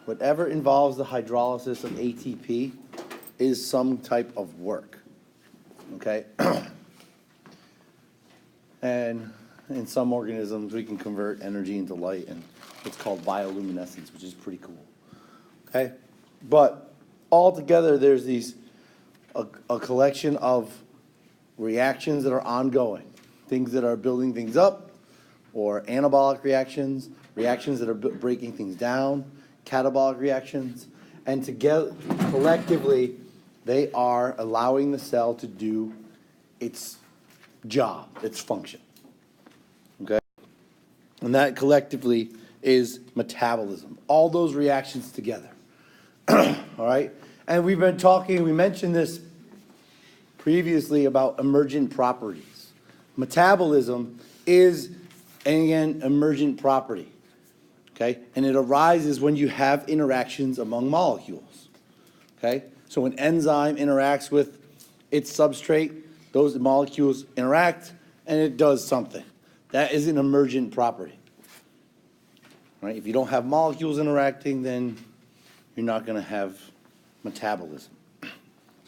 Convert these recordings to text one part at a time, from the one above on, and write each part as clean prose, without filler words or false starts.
whatever involves the hydrolysis of ATP is some type of work, okay? And in some organisms, we can convert energy into light, and it's called bioluminescence, which is pretty cool, okay? But altogether, there's a collection of reactions that are ongoing, things that are building things up, or anabolic reactions, reactions that are breaking things down, catabolic reactions, and together, collectively, they are allowing the cell to do its job, its function, okay? And that collectively is metabolism, all those reactions together, all right? And we've been talking, we mentioned this previously about emergent properties. Metabolism is, again, emergent property, okay? And it arises when you have interactions among molecules, okay? So when enzyme interacts with its substrate, those molecules interact and it does something. That is an emergent property, right? If you don't have molecules interacting, then you're not going to have metabolism.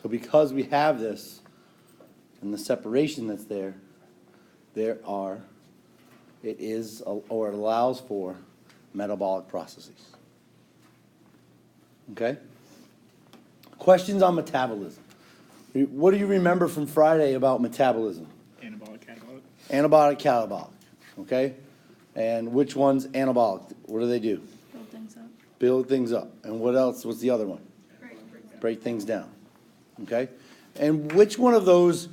So because we have this and the separation that's there, it allows for metabolic processes. Okay? Questions on metabolism. What do you remember from Friday about metabolism? Anabolic, catabolic. Anabolic, catabolic. Okay? And which one's anabolic? What do they do? Build things up. Build things up. And what else? What's the other one? Break things down. Okay? And which one of those,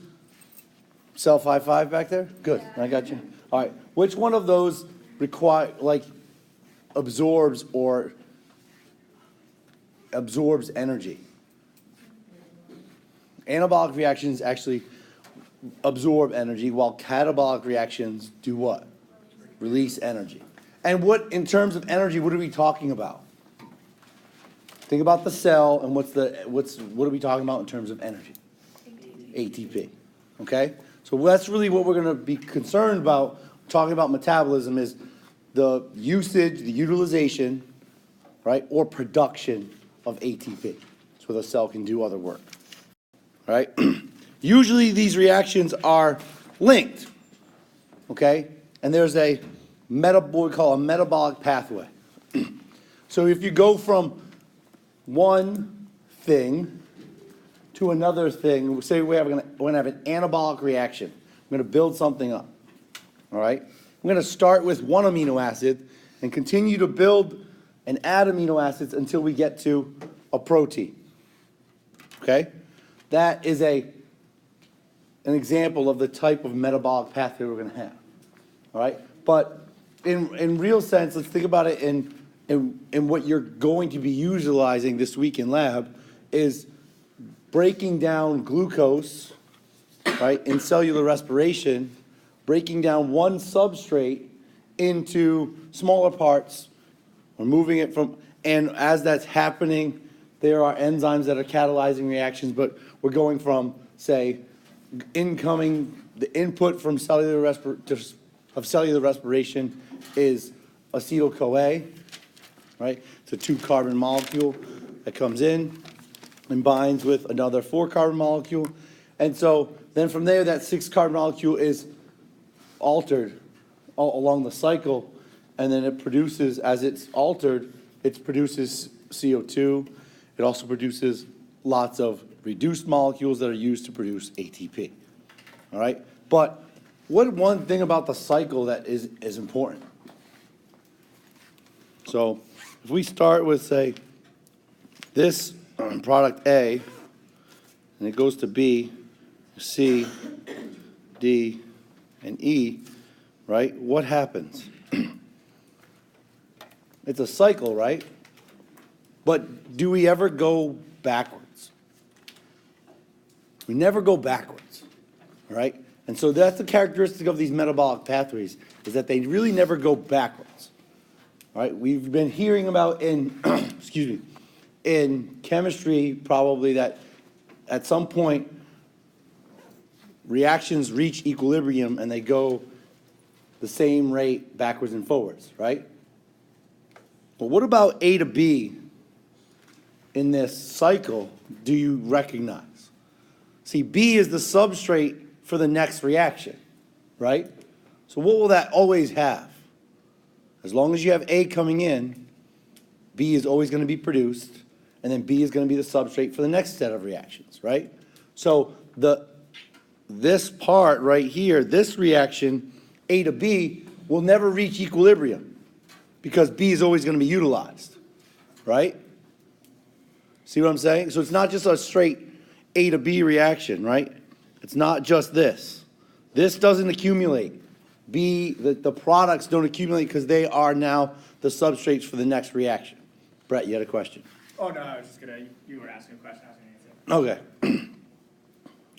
self high five back there? Good. I got you. All right. Which one of those absorbs energy? Anabolic reactions actually absorb energy, while catabolic reactions do what? Release energy. And what, in terms of energy, what are we talking about? Think about the cell, and what are we talking about in terms of energy? ATP. Okay? So that's really what we're going to be concerned about talking about metabolism, is the usage, the utilization, right, or production of ATP, so the cell can do other work. Right? Usually these reactions are linked, okay? And there's what we call a metabolic pathway. So if you go from one thing to another thing, say we're going to have an anabolic reaction. I'm going to build something up, all right? I'm going to start with one amino acid and continue to build and add amino acids until we get to a protein, okay? That is an example of the type of metabolic pathway we're going to have, all right? But in real sense, let's think about it in what you're going to be utilizing this week in lab is breaking down glucose, right, in cellular respiration, breaking down one substrate into smaller parts, or moving it from, and as that's happening, there are enzymes that are catalyzing reactions, but we're going from, say, the input from cellular respiration is acetyl-CoA, right? It's a 2-carbon molecule that comes in and binds with another 4-carbon molecule. And so then from there, that 6-carbon molecule is altered along the cycle, and then it produces, as it's altered, it produces CO2. It also produces lots of reduced molecules that are used to produce ATP. All right? But what one thing about the cycle that is important? So if we start with, say, this product A, and it goes to B, C, D, and E, right? What happens? It's a cycle, right? But do we ever go backwards? We never go backwards, all right? And so that's the characteristic of these metabolic pathways, is that they really never go backwards, all right? We've been hearing about in, excuse me, in chemistry probably that at some point reactions reach equilibrium and they go the same rate backwards and forwards, right? But what about A to B in this cycle do you recognize? See, B is the substrate for the next reaction, right? So what will that always have? As long as you have A coming in, B is always going to be produced, and then B is going to be the substrate for the next set of reactions, right? So this part right here, this reaction, A to B, will never reach equilibrium because B is always going to be utilized, right? See what I'm saying? So it's not just a straight A to B reaction, right? It's not just this. This doesn't accumulate. The products don't accumulate because they are now the substrates for the next reaction. Brett, you had a question? Oh, no, I was just you were asking a question, I was going to answer. Okay.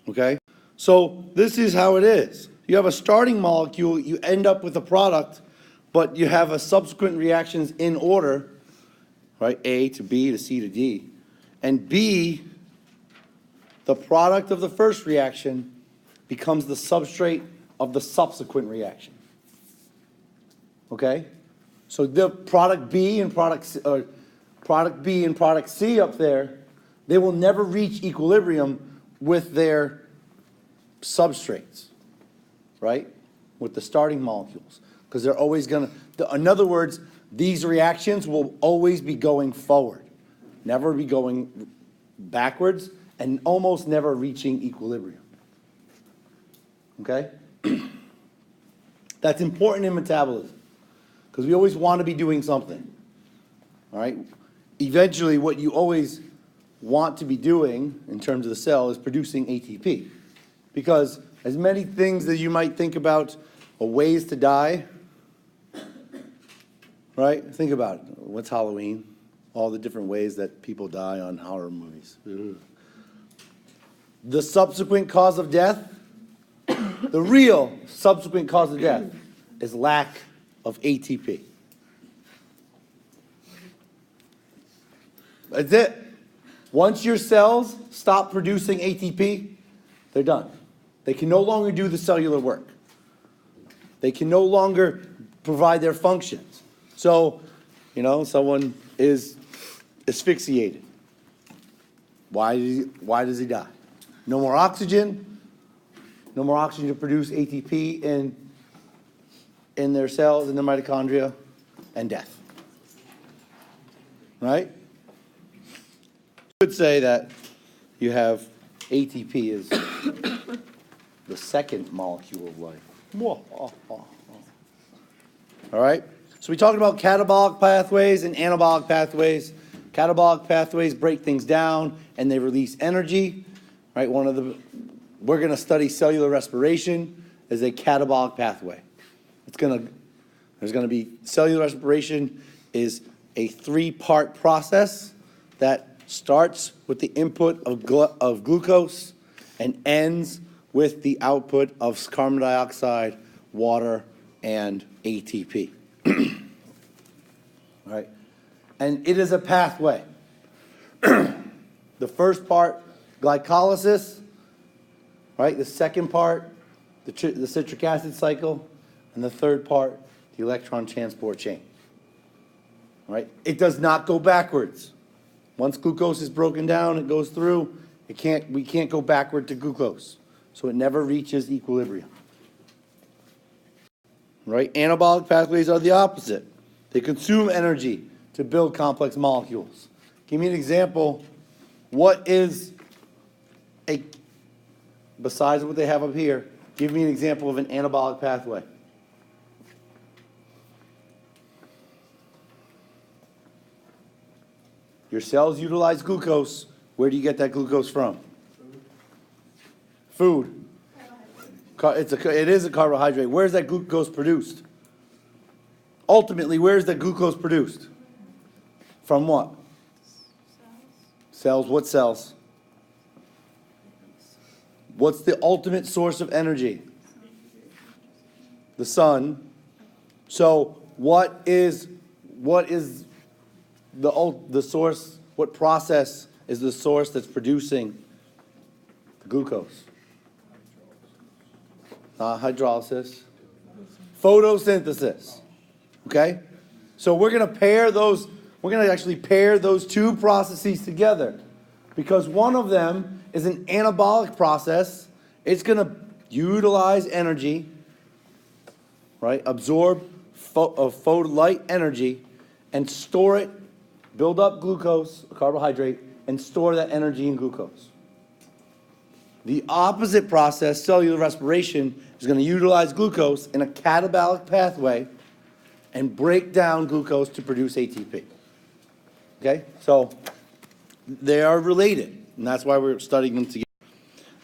Okay? So this is how it is. You have a starting molecule, you end up with a product, but you have a subsequent reactions in order, right? A to B to C to D. And B, the product of the first reaction becomes the substrate of the subsequent reaction. Okay? So the product B and product C up there, they will never reach equilibrium with their substrates, right? With the starting molecules. Because they're always going to, in other words, these reactions will always be going forward, never be going backwards, and almost never reaching equilibrium. Okay? That's important in metabolism because we always want to be doing something. All right? Eventually, what you always want to be doing in terms of the cell is producing ATP. Because as many things that you might think about ways to die, right? Think about it. What's Halloween? All the different ways that people die on horror movies. The subsequent cause of death, the real subsequent cause of death is lack of ATP. That's it. Once your cells stop producing ATP, they're done. They can no longer do the cellular work. They can no longer provide their functions. So, someone is asphyxiated. Why does he die? No more oxygen. No more oxygen to produce ATP in their cells, in their mitochondria, and death. Right? You could say that you have ATP is the second molecule of life. All right? So we talked about catabolic pathways and anabolic pathways. Catabolic pathways break things down and they release energy. Right? We're going to study cellular respiration as a catabolic pathway. There's going to be cellular respiration is a 3-part process that starts with the input of glucose and ends with the output of carbon dioxide, water, and ATP. All right? And it is a pathway. The first part, glycolysis, right? The second part, the citric acid cycle, and the third part, the electron transport chain. All right? It does not go backwards. Once glucose is broken down, it goes through. We can't go backward to glucose. So it never reaches equilibrium. Right? Anabolic pathways are the opposite. They consume energy to build complex molecules. Give me an example. What is besides what they have up here, give me an example of an anabolic pathway. Your cells utilize glucose. Where do you get that glucose from? Food. It is a carbohydrate. Where is that glucose produced? Ultimately, where is that glucose produced? From what? Cells. What cells? What's the ultimate source of energy? The sun. So what is the source? What process is the source that's producing the glucose? Hydrolysis. Photosynthesis. Okay? So we're going to pair those. we're going to actually pair those two processes together, because one of them is an anabolic process. It's going to utilize energy, right? Absorb light energy and store it, build up glucose, a carbohydrate, and store that energy in glucose. The opposite process, cellular respiration, is going to utilize glucose in a catabolic pathway and break down glucose to produce ATP. Okay? So they are related, and that's why we're studying them together.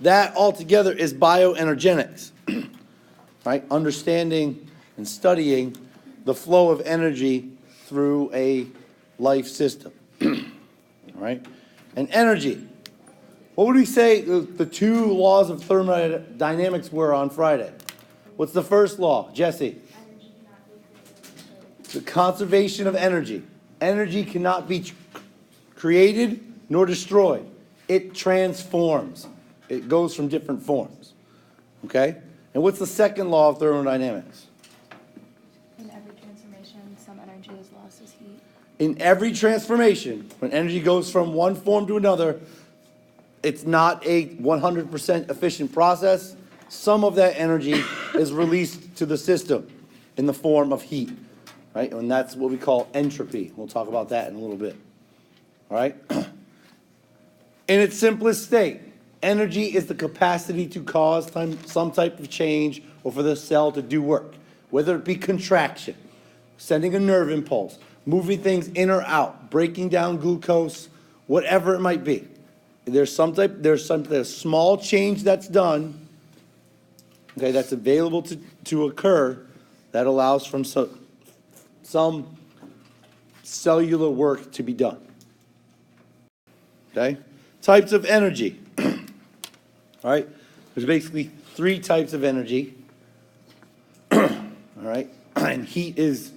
That altogether is bioenergetics, right? Understanding and studying the flow of energy through a life system. All right? And energy. What would we say the two laws of thermodynamics were on Friday? What's the first law? Jesse? The conservation of energy. Energy cannot be created nor destroyed. It transforms. It goes from different forms. Okay? And what's the second law of thermodynamics? In every transformation, some energy is lost as heat. In every transformation, when energy goes from one form to another, it's not a 100% efficient process. Some of that energy is released to the system in the form of heat, right? And that's what we call entropy. We'll talk about that in a little bit. All right? In its simplest state, energy is the capacity to cause some type of change or for the cell to do work, whether it be contraction, sending a nerve impulse, moving things in or out, breaking down glucose, whatever it might be. There's a small change that's done, okay, that's available to occur that allows from some cellular work to be done. Okay? Types of energy. All right? There's basically 3 types of energy. All right? And heat is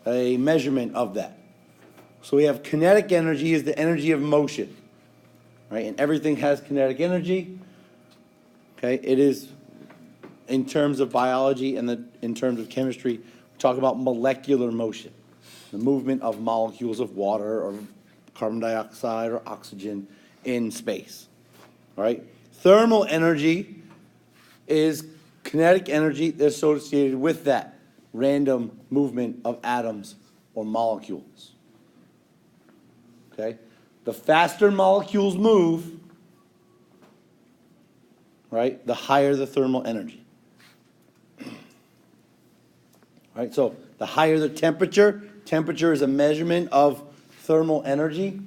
a measurement of that. So we have kinetic energy is the energy of motion. Right? And everything has kinetic energy. Okay? It is, in terms of biology and in terms of chemistry, we talk about molecular motion, the movement of molecules of water or carbon dioxide or oxygen in space. All right? Thermal energy is kinetic energy that's associated with that random movement of atoms or molecules. Okay? The faster molecules move, right, the higher the thermal energy. Right, so the higher the temperature is a measurement of thermal energy.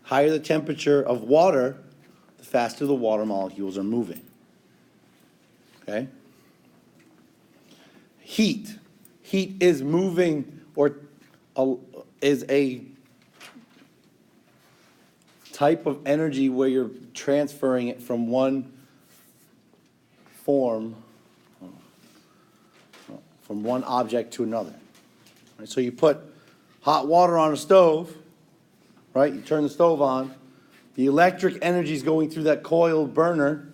Higher the temperature of water, the faster the water molecules are moving. Okay? Heat. Heat is moving or is a type of energy where you're transferring it from one form, from one object to another. Right? So you put hot water on a stove, right? You turn the stove on. The electric energy is going through that coiled burner,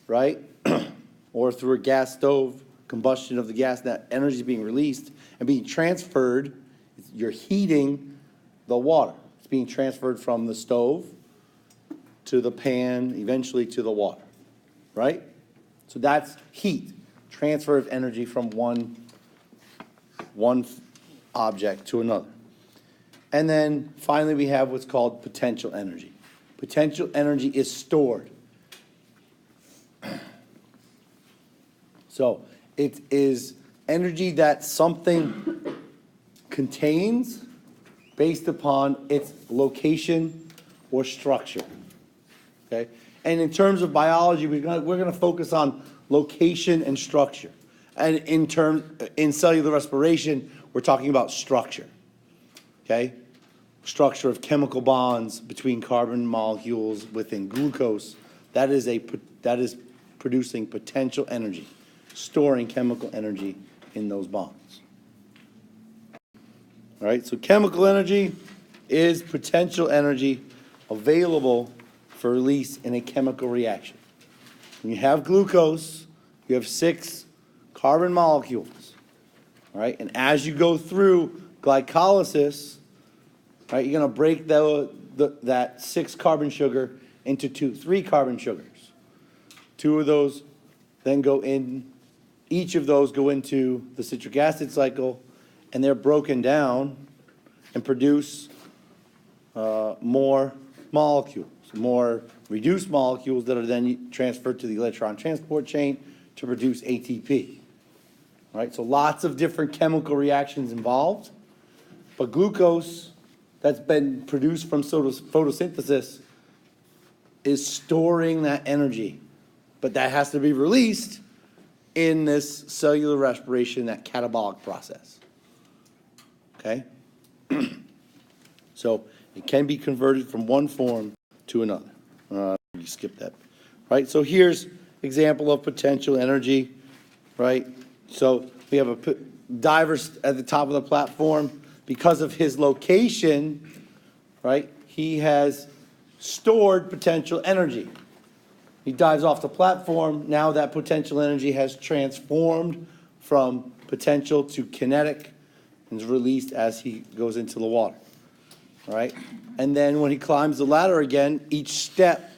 right? Or through a gas stove, combustion of the gas, that energy is being released and being transferred. You're heating the water. It's being transferred from the stove to the pan, eventually to the water, right? So that's heat, transfer of energy from one object to another. And then finally we have what's called potential energy. Potential energy is stored. So it is energy that something contains based upon its location or structure. Okay? And in terms of biology, we're going to focus on location and structure. And in cellular respiration, we're talking about structure. Okay? Structure of chemical bonds between carbon molecules within glucose. That is producing potential energy, storing chemical energy in those bonds. All right, so chemical energy is potential energy available for release in a chemical reaction. When you have glucose, you have 6 carbon molecules. All right, and as you go through glycolysis, right? You're gonna break that 6 carbon sugar into 3 carbon sugars. 2 of those then go in, each of those go into the citric acid cycle, and they're broken down and produce more molecules, more reduced molecules that are then transferred to the electron transport chain to produce ATP. All right, so lots of different chemical reactions involved, but glucose that's been produced from photosynthesis is storing that energy, but that has to be released in this cellular respiration, that catabolic process. Okay? So it can be converted from one form to another. You skip that. Right? So here's example of potential energy. Right? So we have a diver at the top of the platform. Because of his location, right, he has stored potential energy. He dives off the platform. Now that potential energy has transformed from potential to kinetic and is released as he goes into the water. All right? And then when he climbs the ladder again, each step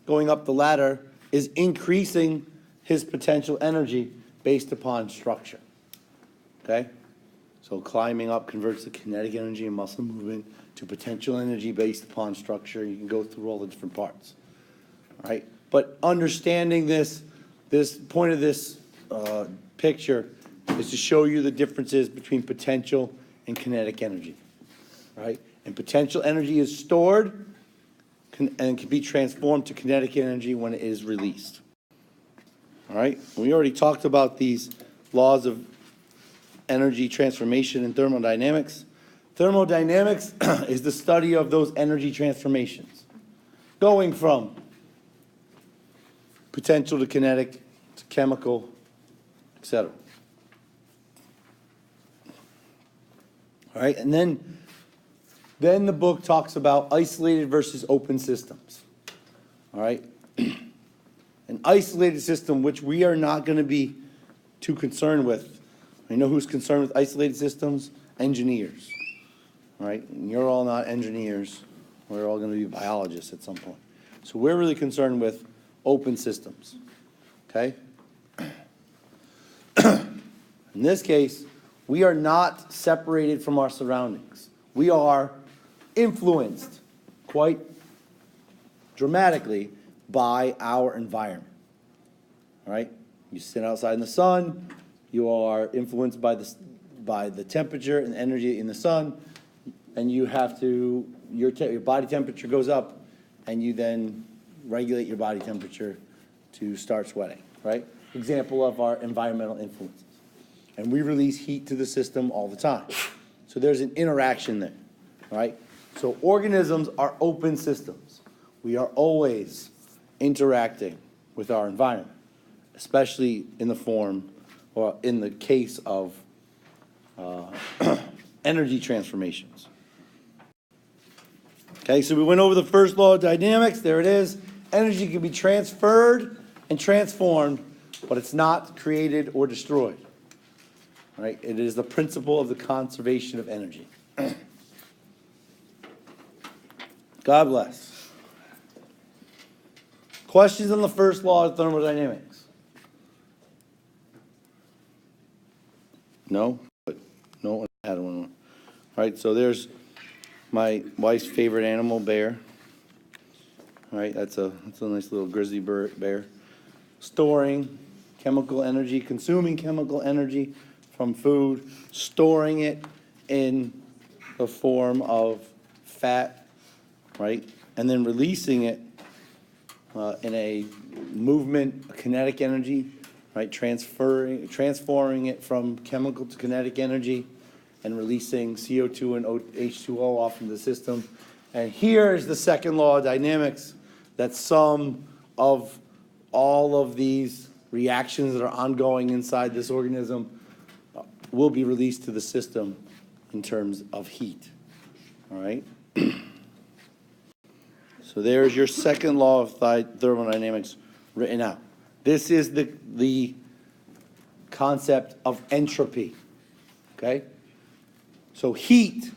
going up the ladder is increasing his potential energy based upon structure. Okay? So climbing up converts the kinetic energy and muscle movement to potential energy based upon structure. You can go through all the different parts. All right? But understanding this point of this picture is to show you the differences between potential and kinetic energy. Right? And potential energy is stored and can be transformed to kinetic energy when it is released. All right? We already talked about these laws of energy transformation in thermodynamics. Thermodynamics is the study of those energy transformations, going from potential to kinetic to chemical, etc. All right, and then the book talks about isolated versus open systems. All right, an isolated system, which we are not going to be too concerned with. You know who's concerned with isolated systems? Engineers. All right? And you're all not engineers. We're all going to be biologists at some point. So we're really concerned with open systems. Okay? In this case, we are not separated from our surroundings. We are influenced quite dramatically by our environment. All right? You sit outside in the sun. You are influenced by the temperature and energy in the sun, and you have to, your body temperature goes up, and you then regulate your body temperature to start sweating, right? Example of our environmental influences. And we release heat to the system all the time. So there's an interaction there, right? So organisms are open systems. We are always interacting with our environment, especially in the form or in the case of energy transformations. Okay, so we went over the first law of dynamics. There it is. Energy can be transferred and transformed, but it's not created or destroyed. Right? It is the principle of the conservation of energy. God bless. Questions on the first law of thermodynamics? No? No, I had one. All right, so there's my wife's favorite animal, bear. All right, that's a nice little grizzly bear. Storing chemical energy, consuming chemical energy from food, storing it in the form of fat, right? And then releasing it in a movement, a kinetic energy, right? Transforming it from chemical to kinetic energy and releasing CO2 and H2O off into the system. And here is the second law of dynamics, that sum of all of these reactions that are ongoing inside this organism will be released to the system in terms of heat. All right? So there's your second law of thermodynamics written out. This is the concept of entropy. Okay? So heat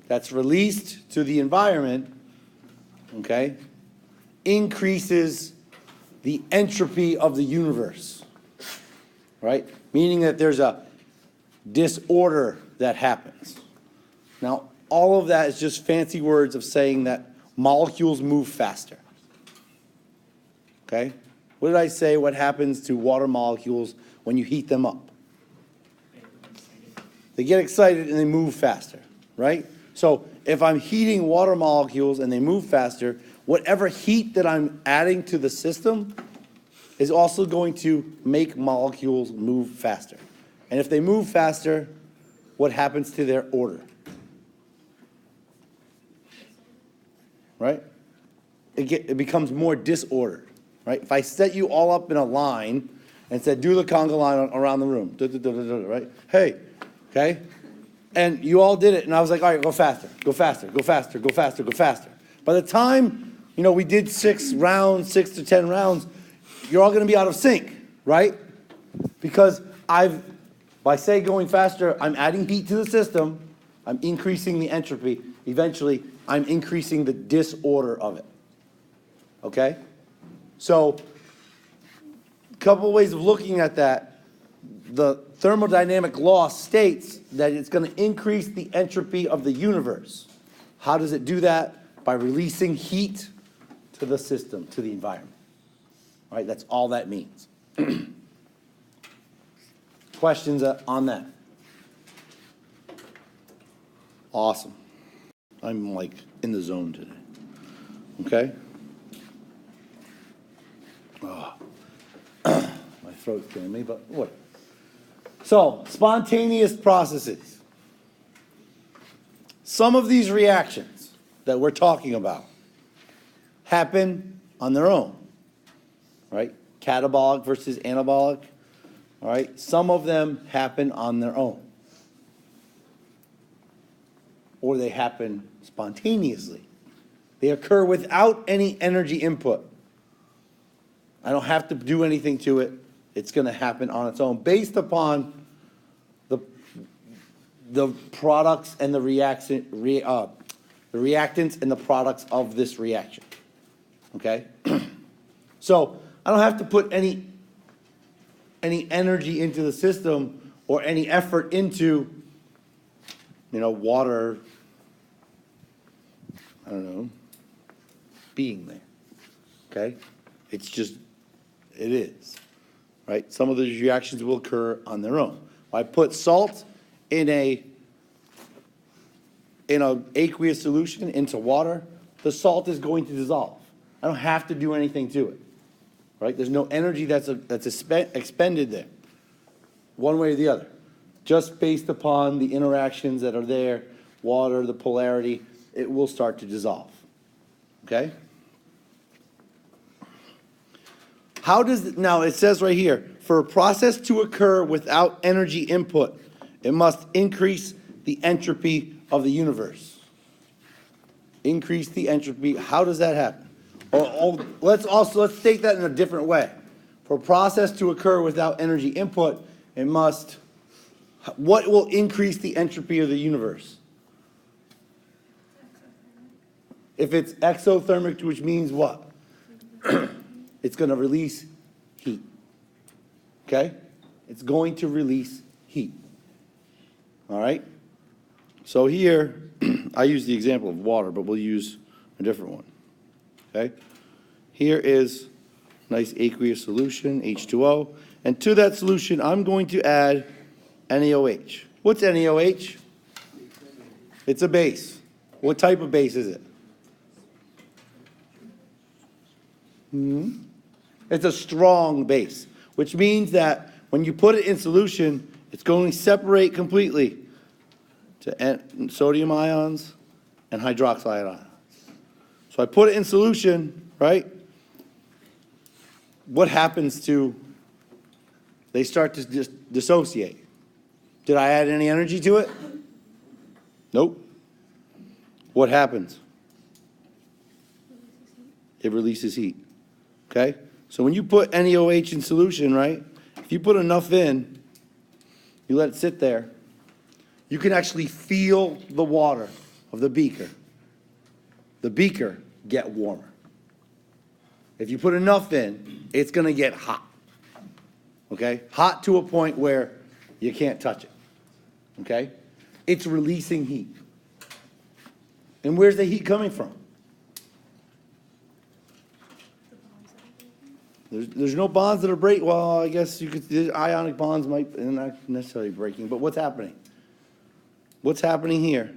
that's released to the environment, okay, increases the entropy of the universe, right? Meaning that there's a disorder that happens. Now, all of that is just fancy words of saying that molecules move faster. Okay? What did I say? What happens to water molecules when you heat them up? They get excited and they move faster, right? So if I'm heating water molecules and they move faster, whatever heat that I'm adding to the system is also going to make molecules move faster. And if they move faster, what happens to their order? Right? It becomes more disordered, right? If I set you all up in a line and said, do the conga line around the room, right? Hey, okay? And you all did it, and I was like, all right, go faster, go faster, go faster, go faster, go faster. By the time, we did 6 rounds, 6 to 10 rounds, you're all gonna be out of sync, right? Because by going faster, I'm adding heat to the system, I'm increasing the entropy, eventually, I'm increasing the disorder of it, okay? So, a couple ways of looking at that. The thermodynamic law states that it's going to increase the entropy of the universe. How does it do that? By releasing heat to the system, to the environment. All right, that's all that means. Questions on that? Awesome. I'm like in the zone today. Okay? Oh. My throat's killing me, but what? So, spontaneous processes. Some of these reactions that we're talking about happen on their own, right? Catabolic versus anabolic, all right? Some of them happen on their own. Or they happen spontaneously. They occur without any energy input. I don't have to do anything to it. It's going to happen on its own based upon the products and the reactants and the products of this reaction. Okay? So I don't have to put any energy into the system or any effort into, water, I don't know, being there. Okay? It's just, it is. Right? Some of these reactions will occur on their own. I put salt in a aqueous solution into water, the salt is going to dissolve. I don't have to do anything to it. Right? There's no energy that's expended there, one way or the other. Just based upon the interactions that are there, water, the polarity, it will start to dissolve. Okay? Now it says right here, for a process to occur without energy input, it must increase the entropy of the universe. Increase the entropy, how does that happen? Let's take that in a different way. For a process to occur without energy input, what will increase the entropy of the universe? If it's exothermic, which means what? It's going to release heat. Okay? It's going to release heat. All right? So here, I use the example of water, but we'll use a different one. Okay? Here is nice aqueous solution, H2O. And to that solution, I'm going to add NaOH. What's NaOH? It's a base. What type of base is it? It's a strong base, which means that when you put it in solution, it's going to separate completely to sodium ions and hydroxide ions. So I put it in solution, right? What happens they start to just dissociate. Did I add any energy to it? Nope. What happens? It releases heat. Okay? So when you put NaOH in solution, right? If you put enough in, you let it sit there, you can actually feel the water of the beaker get warmer. If you put enough in, it's gonna get hot. Okay? Hot to a point where you can't touch it. Okay? It's releasing heat. And where's the heat coming from? There's no bonds that are break. Well, I guess you could. The ionic bonds might not necessarily breaking, but what's happening? What's happening here?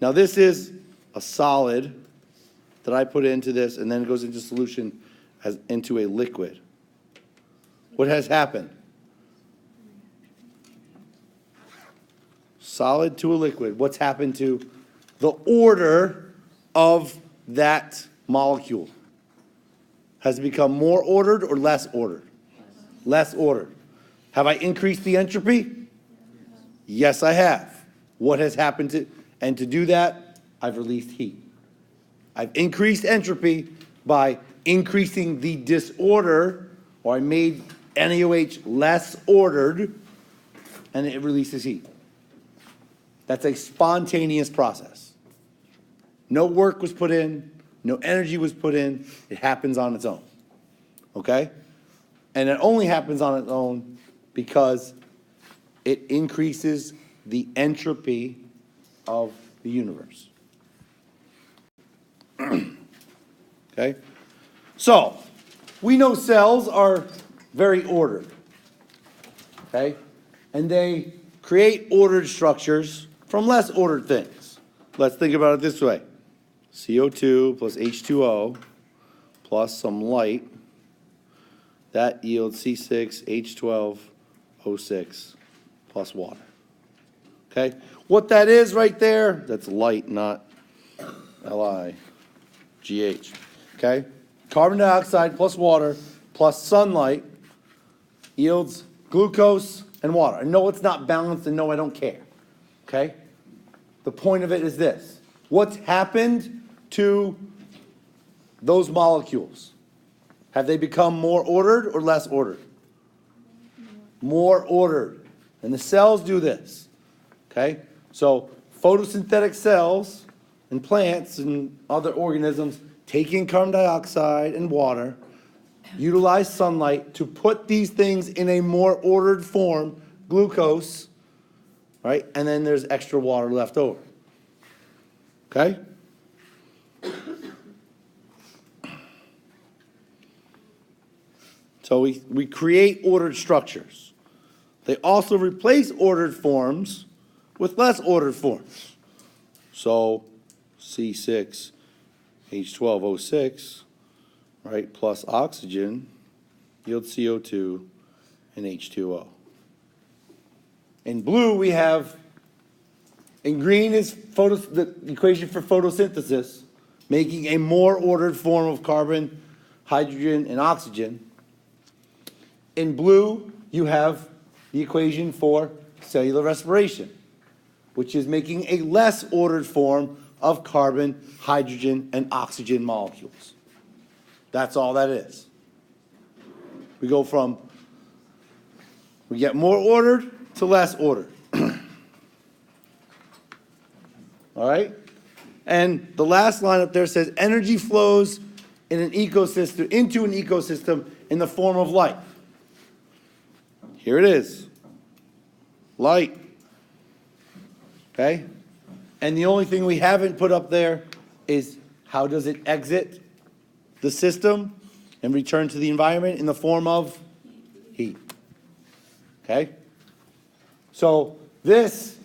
Now this is a solid that I put into this, and then it goes into solution as into a liquid. What has happened? Solid to a liquid. What's happened to the order of that molecule? Has it become more ordered or less ordered? Less ordered. Have I increased the entropy? Yes, I have. What has happened to, and to do that, I've released heat. I've increased entropy by increasing the disorder, or I made NaOH less ordered, and it releases heat. That's a spontaneous process. No work was put in, no energy was put in, it happens on its own. Okay? And it only happens on its own because it increases the entropy of the universe. Okay? So, we know cells are very ordered. Okay? And they create ordered structures from less ordered things. Let's think about it this way. CO2 plus H2O plus some light, that yields C6H12O6 plus water. Okay? What that is right there, that's light, not LiGH. Okay? Carbon dioxide plus water plus sunlight yields glucose and water. I know it's not balanced, and no, I don't care. Okay? The point of it is this. What's happened to those molecules? Have they become more ordered or less ordered? More ordered. And the cells do this. Okay? So photosynthetic cells and plants and other organisms take in carbon dioxide and water, utilize sunlight to put these things in a more ordered form, glucose, right? And then there's extra water left over. Okay? So we create ordered structures. They also replace ordered forms with less ordered forms. So C6H12O6, right, plus oxygen yields CO2 and H2O. In blue we have, in green is the equation for photosynthesis, making a more ordered form of carbon, hydrogen, and oxygen. In blue, you have the equation for cellular respiration, which is making a less ordered form of carbon, hydrogen, and oxygen molecules. That's all that is. We go from, we get more ordered to less ordered. All right? And the last line up there says energy flows in an ecosystem, into an ecosystem in the form of light. Here it is. Light. Okay? And the only thing we haven't put up there is how does it exit the system and return to the environment in the form of heat. Okay? So this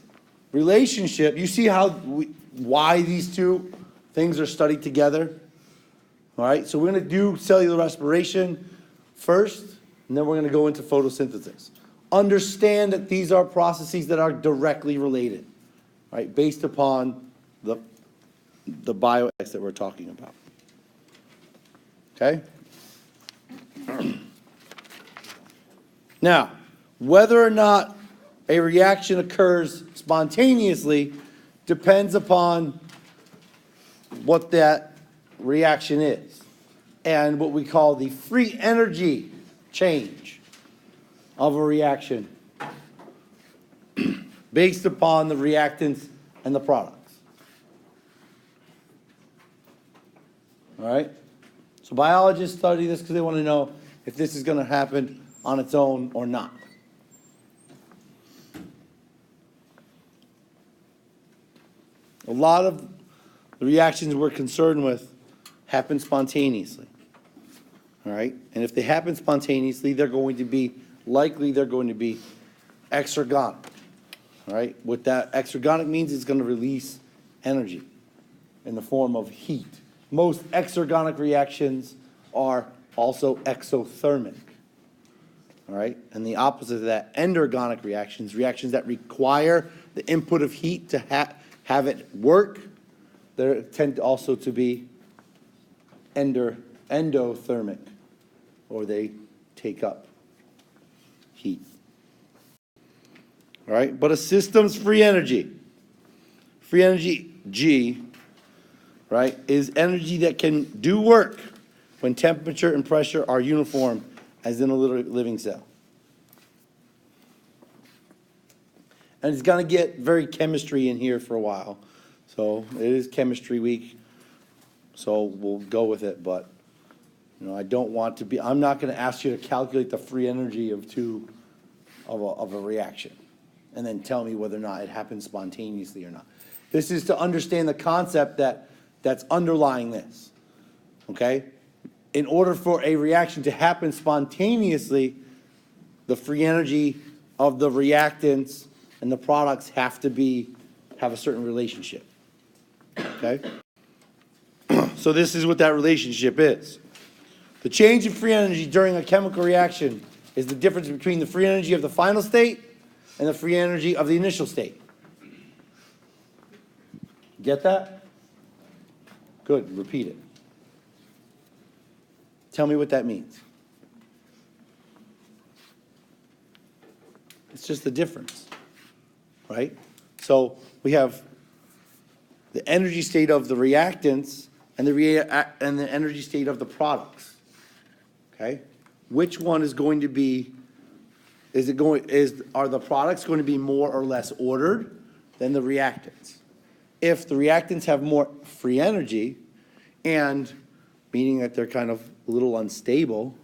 relationship, you see how why these two things are studied together? All right? So we're going to do cellular respiration first, and then we're going to go into photosynthesis. Understand that these are processes that are directly related, right, based upon the bioex that we're talking about. Okay? Now, whether or not a reaction occurs spontaneously depends upon what that reaction is and what we call the free energy change of a reaction based upon the reactants and the products. all right? So biologists study this because they want to know if this is going to happen on its own or not. A lot of the reactions we're concerned with happen spontaneously, all right? And if they happen spontaneously, they're going to be exergonic, all right? What that exergonic means is going to release energy in the form of heat. Most exergonic reactions are also exothermic, all right? And the opposite of that, endergonic reactions, reactions that require the input of heat to have it work, they tend also to be endothermic, or they take up heat. All right, but a system's free energy, G, right, is energy that can do work when temperature and pressure are uniform, as in a living cell. And it's going to get very chemistry in here for a while. So it is chemistry week, so we'll go with it. But, I don't want to be, I'm not going to ask you to calculate the free energy of a reaction and then tell me whether or not it happens spontaneously or not. This is to understand the concept that's underlying this, okay? In order for a reaction to happen spontaneously, the free energy of the reactants and the products have a certain relationship, okay? So this is what that relationship is. The change in free energy during a chemical reaction is the difference between the free energy of the final state and the free energy of the initial state. Get that? Good, repeat it. Tell me what that means. It's just the difference, right? So we have the energy state of the reactants and the energy state of the products. Okay? Which one is going to be, are the products going to be more or less ordered than the reactants? If the reactants have more free energy, and meaning that they're kind of a little unstable,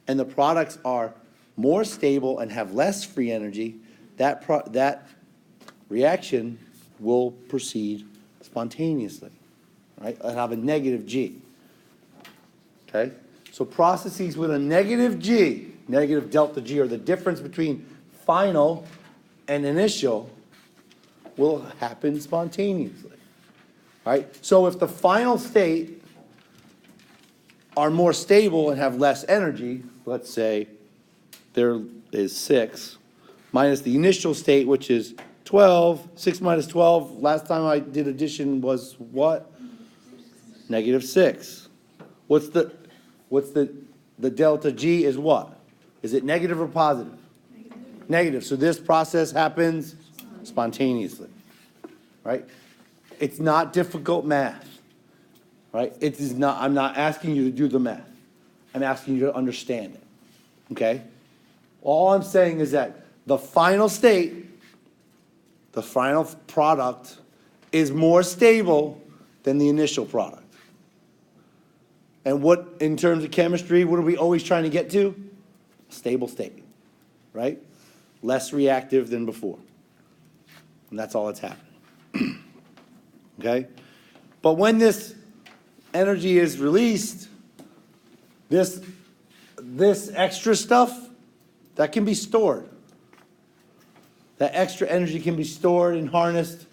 and the products are more stable and have less free energy, that reaction will proceed spontaneously, right? It'll have a negative G, okay? So processes with a negative G, negative delta G, or the difference between final and initial, will happen spontaneously, right? So if the final state are more stable and have less energy, let's say there is 6, minus the initial state, which is 12, 6 minus 12, last time I did addition was what? Negative 6. What's the delta G is what? Is it negative or positive? Negative. So this process happens spontaneously, right? It's not difficult math, right? It is not, I'm not asking you to do the math. I'm asking you to understand it, okay? All I'm saying is that the final state, the final product, is more stable than the initial product. And what, in terms of chemistry, what are we always trying to get to? Stable state, right? Less reactive than before. And that's all that's happening. Okay? But when this energy is released, this extra stuff, that can be stored. That extra energy can be stored and harnessed,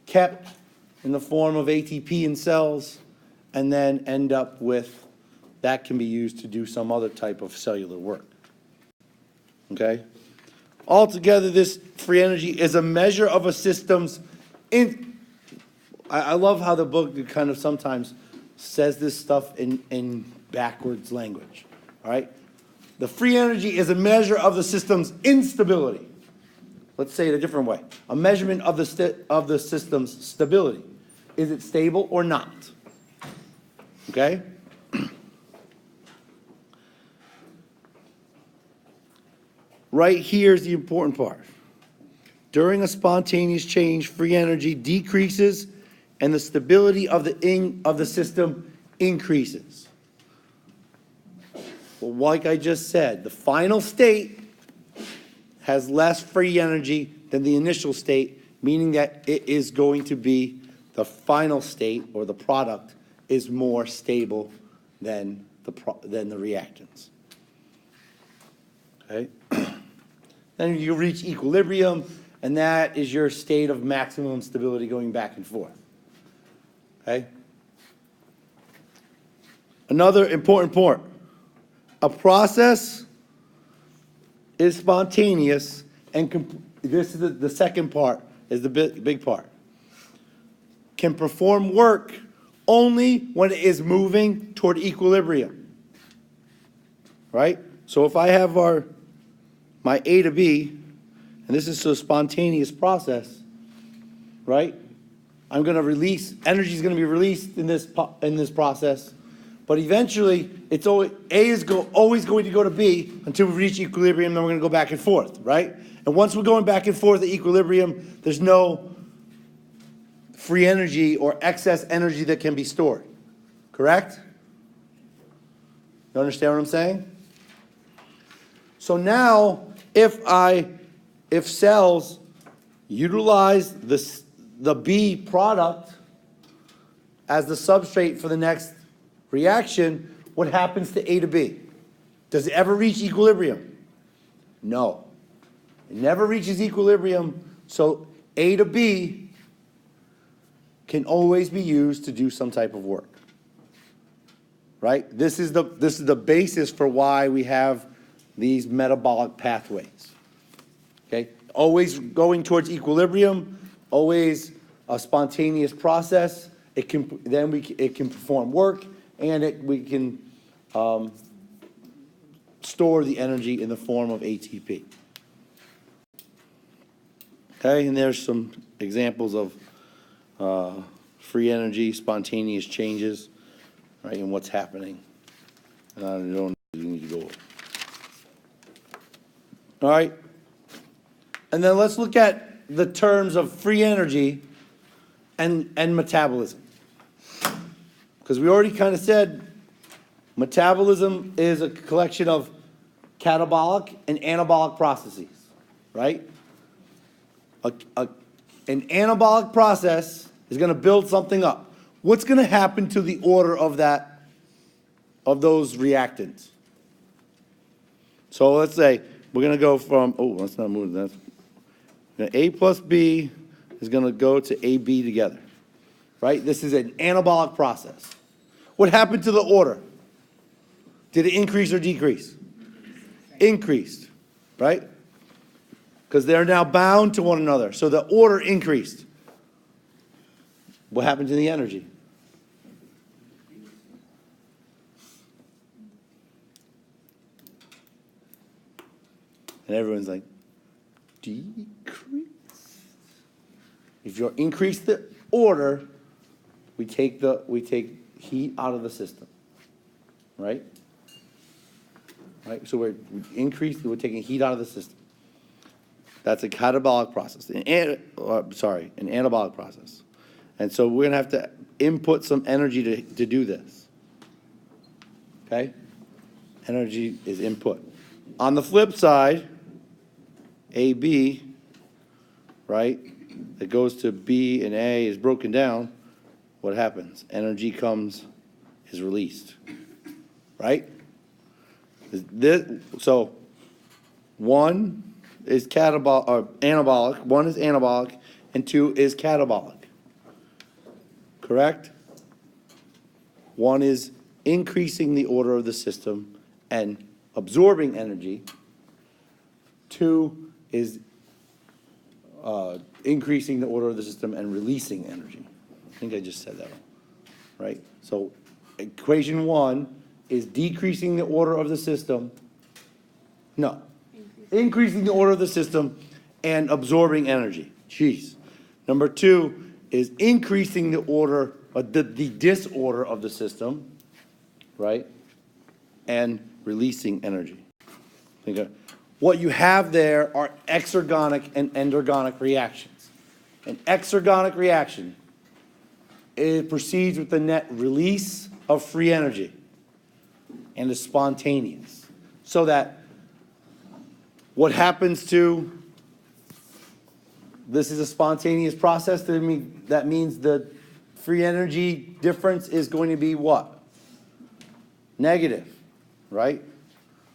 kept in the form of ATP in cells, and then end up with, that can be used to do some other type of cellular work. Okay? Altogether, this free energy is a measure of a system's, I love how the book kind of sometimes says this stuff in backwards language, all right? The free energy is a measure of the system's instability. Let's say it a different way. A measurement of the system's stability. Is it stable or not? Okay? Right here's the important part. During a spontaneous change, free energy decreases and the stability of the system increases. Well, like I just said, the final state has less free energy than the initial state, meaning that it is going to be the final state, or the product, is more stable than the reactants. Okay? Then you reach equilibrium, and that is your state of maximum stability going back and forth. Okay? Another important point. A process is spontaneous, and this is the second part, is the big part. Can perform work only when it is moving toward equilibrium. Right? So if I have my A to B, and this is a spontaneous process, right? I'm going to release, energy is going to be released in this process, but eventually it's always, A is always going to go to B until we reach equilibrium, then we're going to go back and forth, right? And once we're going back and forth at equilibrium, there's no free energy or excess energy that can be stored. Correct? You understand what I'm saying? So now, if cells utilize the B product as the substrate for the next reaction, what happens to A to B? Does it ever reach equilibrium? No. It never reaches equilibrium, so A to B can always be used to do some type of work. Right? This is the basis for why we have these metabolic pathways. Okay? Always going towards equilibrium, always a spontaneous process. It can perform work, and we can store the energy in the form of ATP. Okay, and there's some examples of free energy, spontaneous changes, right, and what's happening. And I don't know, you need to go. All right, and then let's look at the terms of free energy and metabolism. Because we already kind of said metabolism is a collection of catabolic and anabolic processes, right? An anabolic process is going to build something up. What's going to happen to the order of those reactants? So let's say we're going to go from, let's not move that. A plus B is going to go to AB together, right? This is an anabolic process. What happened to the order? Did it increase or decrease? Increased, right? Because they're now bound to one another. So the order increased. What happened to the energy? And everyone's like, decrease? If you increase the order, we take heat out of the system, right? Right. So we're taking heat out of the system. That's a catabolic process, an anabolic process. And so we're going to have to input some energy to do this. Okay? Energy is input. On the flip side, AB, right, that goes to B and A is broken down. What happens? Energy is released. Right? So one is anabolic, one is anabolic, and two is catabolic. Correct? One is increasing the order of the system and absorbing energy. Two is increasing the order of the system and releasing energy. I think I just said that, right? So equation one is decreasing the order of the system. No. Increasing the order of the system and absorbing energy. Jeez. Number two is increasing the order, the disorder of the system, right? And releasing energy. What you have there are exergonic and endergonic reactions. An exergonic reaction, it proceeds with the net release of free energy and is spontaneous. So that what happens to this is a spontaneous process. That means the free energy difference is going to be what? Negative, right?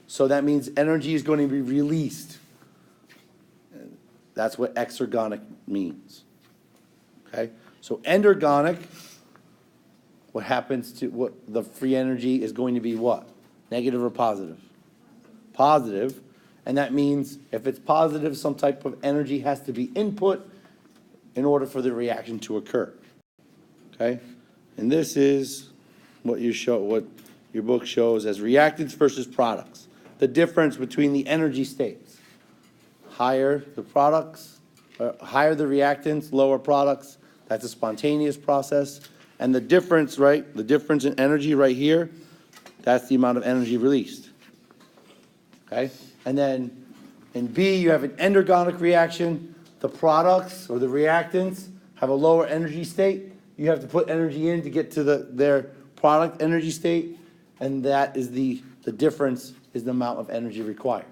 So that means energy is going to be released. That's what exergonic means. Okay? So endergonic, what happens to what the free energy is going to be what? Negative or positive? Positive. And that means if it's positive, some type of energy has to be input in order for the reaction to occur. Okay? And this is what your book shows as reactants versus products. The difference between the energy states. Higher the products, higher the reactants, lower products. That's a spontaneous process. And the difference, right? The difference in energy right here, that's the amount of energy released. Okay? And then in B, you have an endergonic reaction. The products or the reactants have a lower energy state. You have to put energy in to get to their product energy state. And that is the difference is the amount of energy required.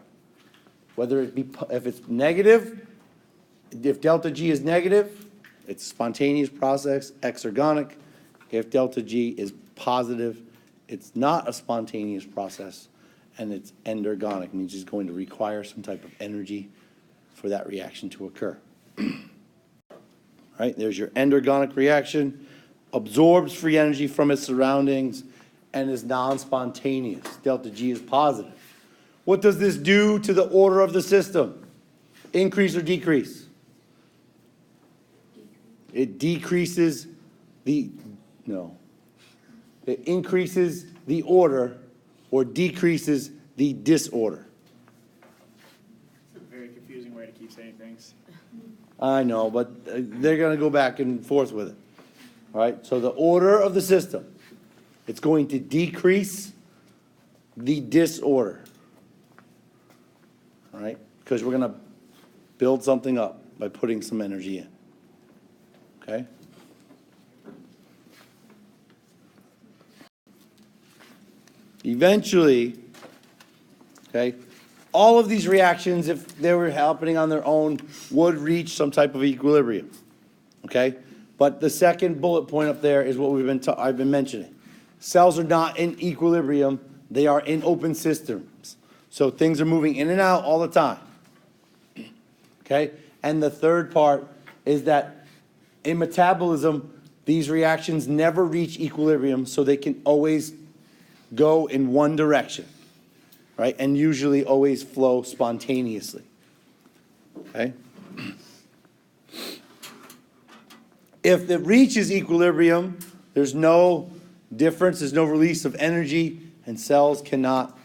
Whether it be, if it's negative, if delta G is negative, it's a spontaneous process, exergonic. If delta G is positive, it's not a spontaneous process, and it's endergonic, means it's going to require some type of energy for that reaction to occur. Right, there's your endergonic reaction, absorbs free energy from its surroundings, and is non-spontaneous. Delta G is positive. What does this do to the order of the system? Increase or decrease? It decreases it increases the order or decreases the disorder. It's a very confusing way to keep saying things. I know, but they're going to go back and forth with it. All right, so the order of the system, it's going to decrease the disorder. All right, because we're going to build something up by putting some energy in. Okay? Eventually, okay, all of these reactions, if they were happening on their own, would reach some type of equilibrium. Okay? But the second bullet point up there is what I've been mentioning. Cells are not in equilibrium, they are in open systems. So things are moving in and out all the time. Okay? And the third part is that in metabolism, these reactions never reach equilibrium, so they can always go in one direction, right? And usually always flow spontaneously. Okay? If it reaches equilibrium, there's no difference, there's no release of energy, and cells cannot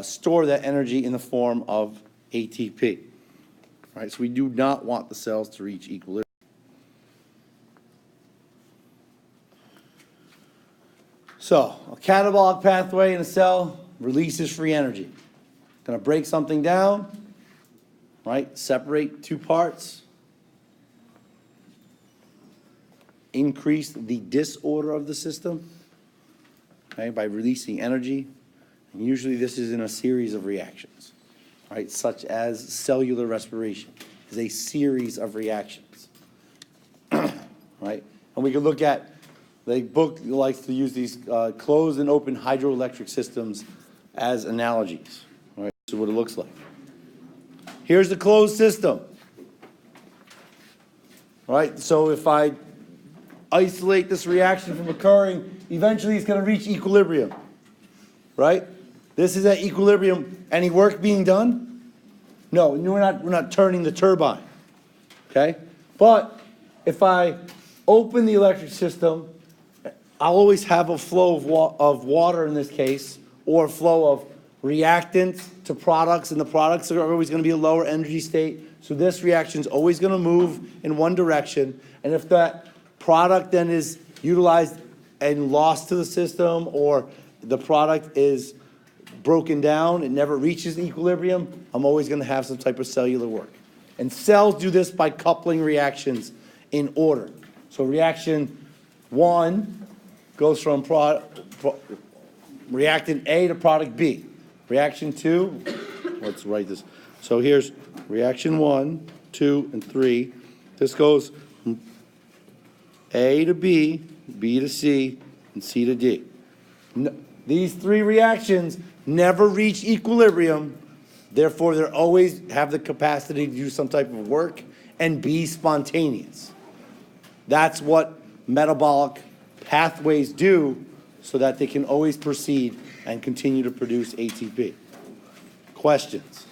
store that energy in the form of ATP. Right? So we do not want the cells to reach equilibrium. So, a catabolic pathway in a cell releases free energy. Going to break something down, right? Separate two parts. Increase the disorder of the system, okay, by releasing energy. And usually this is in a series of reactions, right? Such as cellular respiration is a series of reactions, right? And we can look at, the book likes to use these closed and open hydroelectric systems as analogies, right? This is what it looks like. Here's the closed system, right? So if I isolate this reaction from occurring, eventually it's going to reach equilibrium, right? This is at equilibrium. Any work being done? No, we're not turning the turbine, okay? But if I open the electric system, I'll always have a flow of water in this case, or a flow of reactants to products, and the products are always going to be a lower energy state. So this reaction is always going to move in one direction. And if that product then is utilized and lost to the system, or the product is broken down, it never reaches equilibrium, I'm always going to have some type of cellular work. And cells do this by coupling reactions in order. So reaction 1 goes from reactant A to product B. Reaction 2, let's write this. So here's reaction 1, 2, and 3. This goes from A to B, B to C, and C to D. These three reactions never reach equilibrium, therefore they always have the capacity to do some type of work and be spontaneous. That's what metabolic pathways do so that they can always proceed and continue to produce ATP. Questions?